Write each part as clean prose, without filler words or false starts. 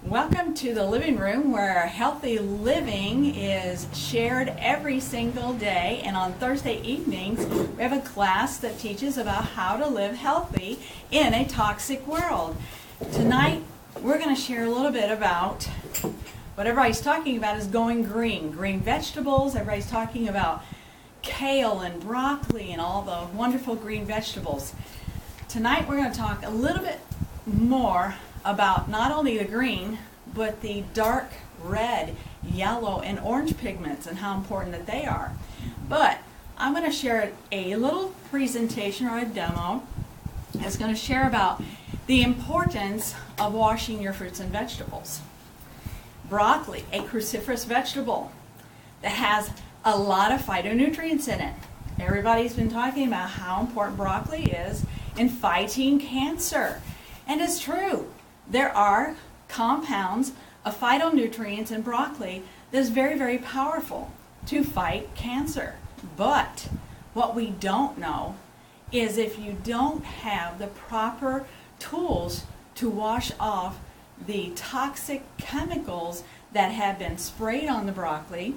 Welcome to the living room where healthy living is shared every single day, and on Thursday evenings we have a class that teaches about how to live healthy in a toxic world. Tonight we're going to share a little bit about what everybody's talking about is going green vegetables. Everybody's talking about kale and broccoli and all the wonderful green vegetables. Tonight we're going to talk a little bit more about not only the green, but the dark red, yellow, and orange pigments and how important that they are. But I'm going to share a little presentation or a demo that's going to share about the importance of washing your fruits and vegetables. Broccoli, a cruciferous vegetable that has a lot of phytonutrients in it. Everybody's been talking about how important broccoli is in fighting cancer. And it's true. There are compounds of phytonutrients in broccoli that is very, very powerful to fight cancer. But what we don't know is if you don't have the proper tools to wash off the toxic chemicals that have been sprayed on the broccoli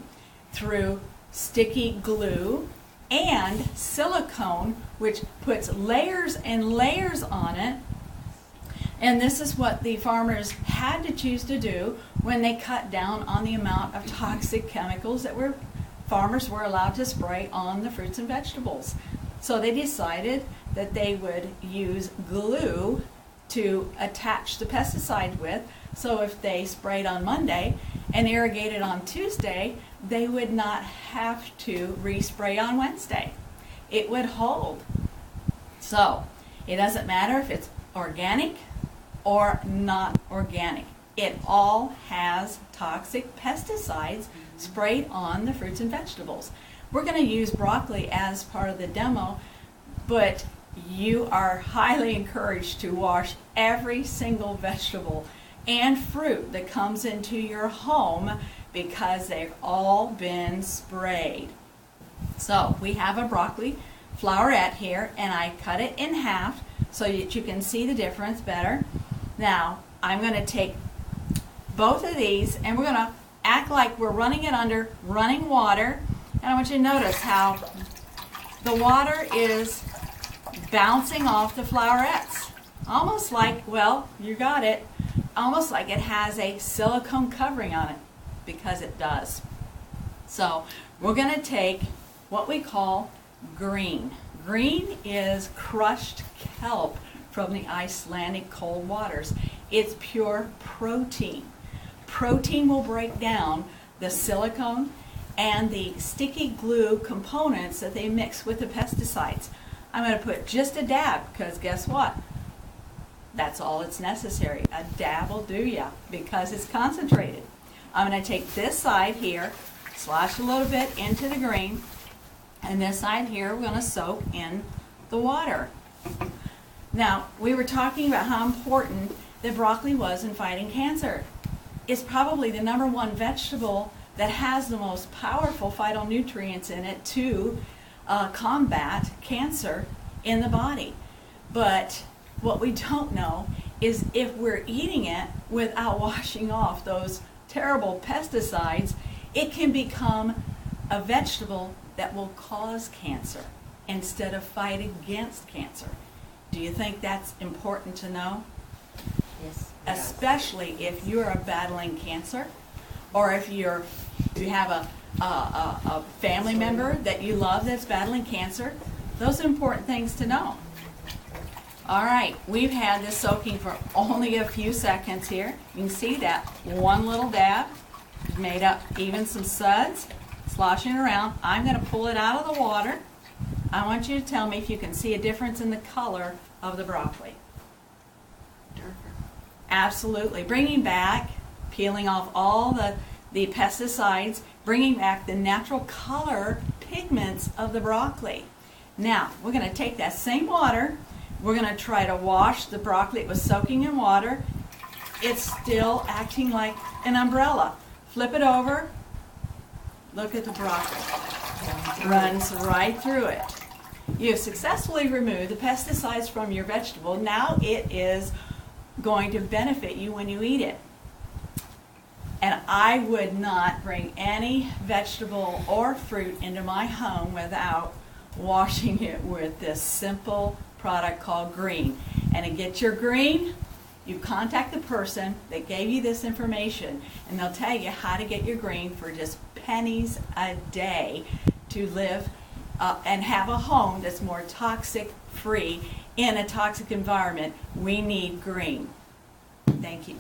through sticky glue and silicone, which puts layers and layers on it. And this is what the farmers had to choose to do when they cut down on the amount of toxic chemicals that farmers were allowed to spray on the fruits and vegetables. So they decided that they would use glue to attach the pesticide with, so if they sprayed on Monday and irrigated on Tuesday, they would not have to respray on Wednesday. It would hold. So it doesn't matter if it's organic or not organic. It all has toxic pesticides sprayed on the fruits and vegetables. We're going to use broccoli as part of the demo, but you are highly encouraged to wash every single vegetable and fruit that comes into your home because they've all been sprayed. So we have a broccoli flowerette here, and I cut it in half so that you can see the difference better. Now I'm going to take both of these and we're going to act like we're running it under running water, and I want you to notice how the water is bouncing off the flowerettes, almost like, well, you got it, almost like it has a silicone covering on it, because it does. So we're going to take what we call green. Green is crushed kelp from the Icelandic cold waters. It's pure protein. Protein will break down the silicone and the sticky glue components that they mix with the pesticides. I'm going to put just a dab, because guess what? That's all it's necessary. A dab will do ya, because it's concentrated. I'm going to take this side here, slosh a little bit into the green, and this side here we're going to soak in the water. Now, we were talking about how important the broccoli was in fighting cancer. It's probably the #1 vegetable that has the most powerful phytonutrients in it to combat cancer in the body. But what we don't know is if we're eating it without washing off those terrible pesticides, it can become a vegetable that will cause cancer instead of fight against cancer. Do you think that's important to know? Yes. Especially if you're battling cancer, or if you have a family member that you love that's battling cancer. Those are important things to know. All right, we've had this soaking for only a few seconds here. You can see that one little dab made up even some suds, sloshing around. I'm going to pull it out of the water. I want you to tell me if you can see a difference in the color of the broccoli. Darker. Absolutely. Bringing back, peeling off all the pesticides, bringing back the natural color pigments of the broccoli. Now, we're going to take that same water. We're going to try to wash the broccoli. It was soaking in water. It's still acting like an umbrella. Flip it over. Look at the broccoli. Runs right through it. You have successfully removed the pesticides from your vegetable. Now it is going to benefit you when you eat it. And I would not bring any vegetable or fruit into my home without washing it with this simple product called green. And to get your green, you contact the person that gave you this information, and they'll tell you how to get your green for just pennies a day to live and have a home that's more toxic free in a toxic environment. We need green. Thank you.